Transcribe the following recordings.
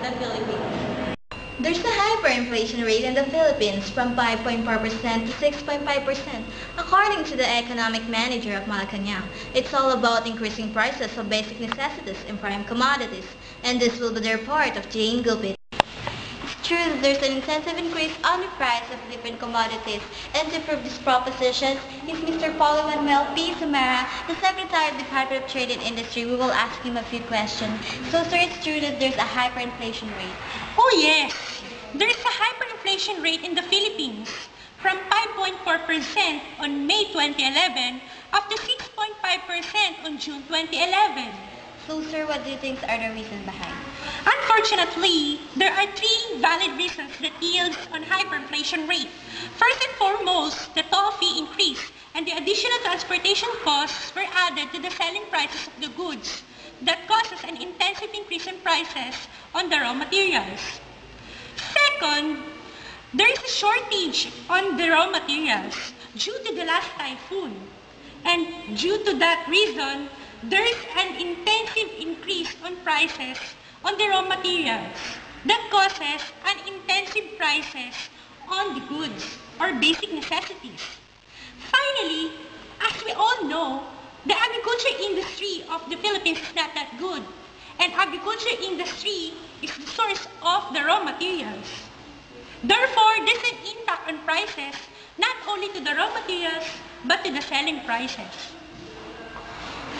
the Philippines. There's a hyperinflation rate in the Philippines from 5.4% to 6.5%, according to the economic manager of Malacanang. It's all about increasing prices of basic necessities and prime commodities, and this will be the report of Jane Gilpin. It's true that there's an intensive increase on the price of different commodities, and to prove this proposition is Mr. Paulo Manuel P. Samara, the Secretary of the Department of Trade and Industry. We will ask him a few questions. So sir, it's true that there's a hyperinflation rate? Oh yes, there is a hyperinflation rate in the Philippines from 5.4% on May 2011 up to 6.5% on June 2011. So sir, what do you think are the reasons behind? Unfortunately, there are three valid reasons that yields on hyperinflation rate. First and foremost, the toll fee increase and the additional transportation costs were added to the selling prices of the goods. That causes an intensive increase in prices on the raw materials. Second, there is a shortage on the raw materials due to the last typhoon. And due to that reason, there is an intensive increase on prices on the raw materials that causes an intensive prices on the goods or basic necessities. Finally, as we all know, the agriculture industry of the Philippines is not that good, and agriculture industry is the source of the raw materials. Therefore, there's an impact on prices not only to the raw materials but to the selling prices.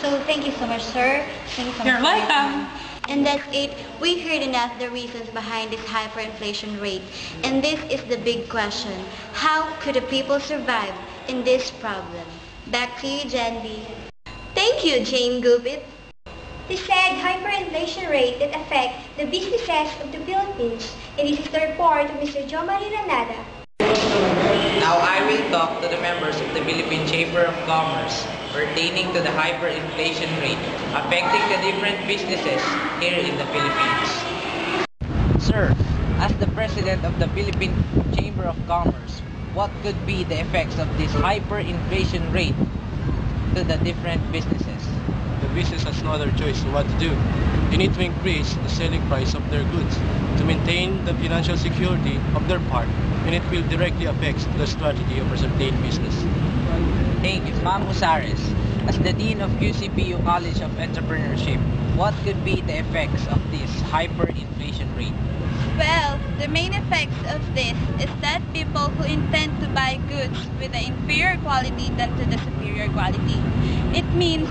So thank you so much, sir. Thank you so much. You're welcome. And that's it. We heard enough the reasons behind this hyperinflation rate. And this is the big question. How could the people survive in this problem? Back to you, Jandy. Thank you, Jane Gubit. The said hyperinflation rate that affects the businesses of the Philippines. And this is the report of Mr. Jo Marie Ranada. Now I will talk to the members of the Philippine Chamber of Commerce pertaining to the hyperinflation rate affecting the different businesses here in the Philippines. Sir, as the President of the Philippine Chamber of Commerce, what could be the effects of this hyperinflation rate to the different businesses? The business has no other choice what to do. They need to increase the selling price of their goods to maintain the financial security of their part, and it will directly affect the strategy of a certain business. Thank you. Ma'am Usares, as the Dean of QCPU College of Entrepreneurship, what could be the effects of this hyperinflation rate? Well, the main effects of this is that people who intend to buy goods with the inferior quality than to the superior quality. It means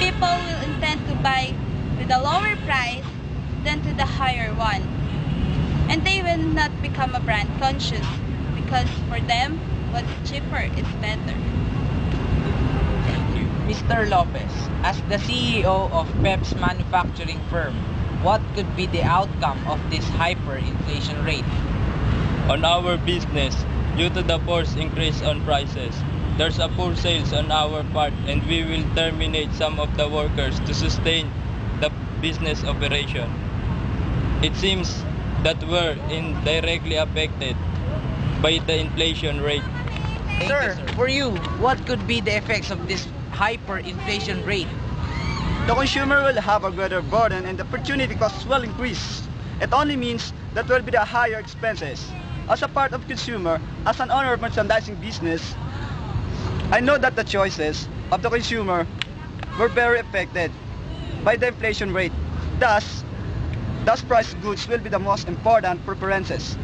people will intend to buy with a lower price than to the higher one. And they will not become a brand conscious because for them, what's cheaper is better. Thank you. Mr. Lopez, as the CEO of Pep's manufacturing firm, what could be the outcome of this hyperinflation rate? On our business, due to the forced increase on prices, there's a poor sales on our part and we will terminate some of the workers to sustain the business operation. It seems that we're indirectly affected by the inflation rate. Sir, for you, what could be the effects of this hyperinflation rate? The consumer will have a greater burden and the opportunity costs will increase. It only means that there will be the higher expenses. As a part of consumer, as an owner of merchandising business, I know that the choices of the consumer were very affected by the inflation rate. Thus price goods will be the most important preferences.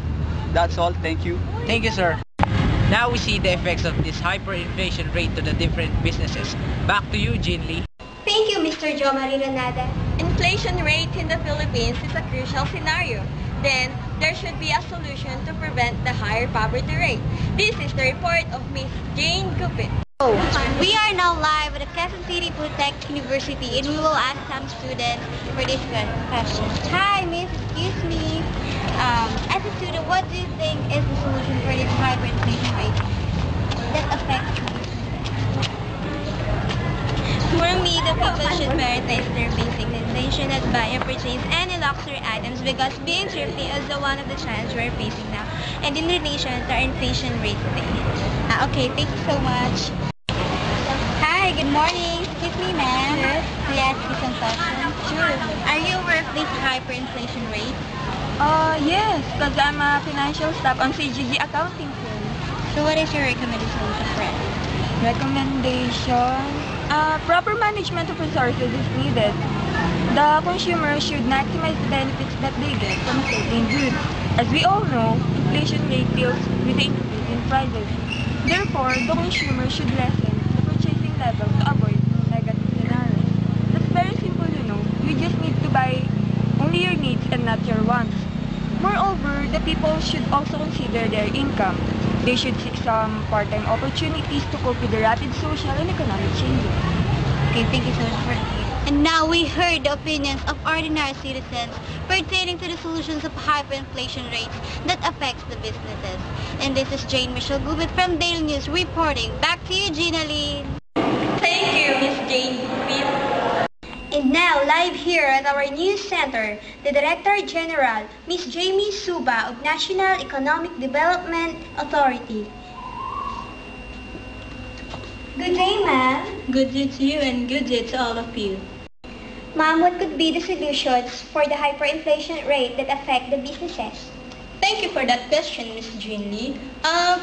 That's all. Thank you. Thank you, sir. Now we see the effects of this hyperinflation rate to the different businesses. Back to you, Jean Lee. Thank you, Mr. Jo Marie Ranada. Inflation rate in the Philippines is a crucial scenario. Then, there should be a solution to prevent the higher poverty rate. This is the report of Ms. Jane Gupit. We are now live at the Quezon City Polytechnic University and we will ask some students for this question. Hi, Miss, excuse me. As a student, what do you think is the solution for this hyperinflation rate that affects you? For me, the people should prioritize their basic needs. They should not buy or purchase any luxury items because being thrifty is one of the challenges we're facing now and in relation to our inflation rate today. Okay, thank you so much. Hi, good morning. Excuse me, ma'am. Yes. May I ask you some questions? Sure. Are you aware of this hyperinflation rate? Yes, because I'm a financial staff on CGG accounting firm. So what is your recommendation to friend? Recommendation, proper management of resources is needed. The consumer should maximize the benefits that they get from a certain good. As we all know, inflation rate deals with the increase in prices. Therefore, the consumer should lessen the purchasing level to avoid negative scenarios. That's very simple, you know. You just need to buy only your needs and not your wants. Moreover, the people should also consider their income. They should seek some part-time opportunities to cope with the rapid social and economic changes. Okay, thank you so much for that. And now we heard the opinions of ordinary citizens pertaining to the solutions of hyperinflation rates that affects the businesses. And this is Jane Michelle Gubit from Daily News reporting. Back to you, Gina Lee. Thank you, Miss Jane Gupit. And now, live here at our news center, the Director General, Ms. Jamie Suba of National Economic Development Authority. Good day, ma'am. Good day to you and good day to all of you. Ma'am, what could be the solutions for the hyperinflation rate that affect the businesses? Thank you for that question, Ms. Jean Lee.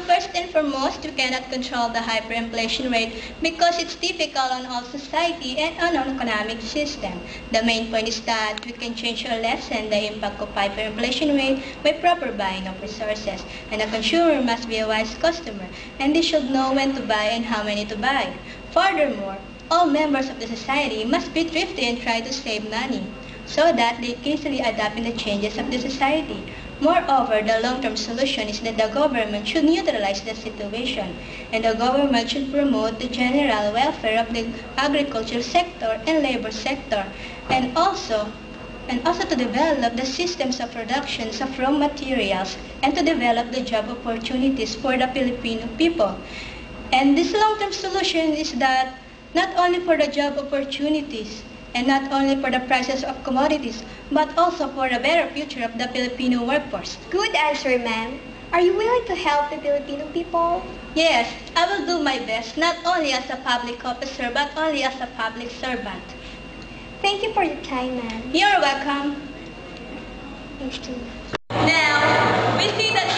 First and foremost, we cannot control the hyperinflation rate because it's typical on all society and on our economic system. The main point is that we can change or lessen the impact of hyperinflation rate by proper buying of resources. And the consumer must be a wise customer, and they should know when to buy and how many to buy. Furthermore, all members of the society must be thrifty and try to save money so that they can easily adapt in the changes of the society. Moreover, the long-term solution is that the government should neutralize the situation, and the government should promote the general welfare of the agricultural sector and labor sector, and also to develop the systems of production of raw materials and to develop the job opportunities for the Filipino people. And this long-term solution is that not only for the job opportunities, and not only for the prices of commodities, but also for the better future of the Filipino workforce. Good answer, ma'am. Are you willing to help the Filipino people? Yes, I will do my best, not only as a public officer, but only as a public servant. Thank you for the time, ma'am. You're welcome. Thanks too. Now, we see that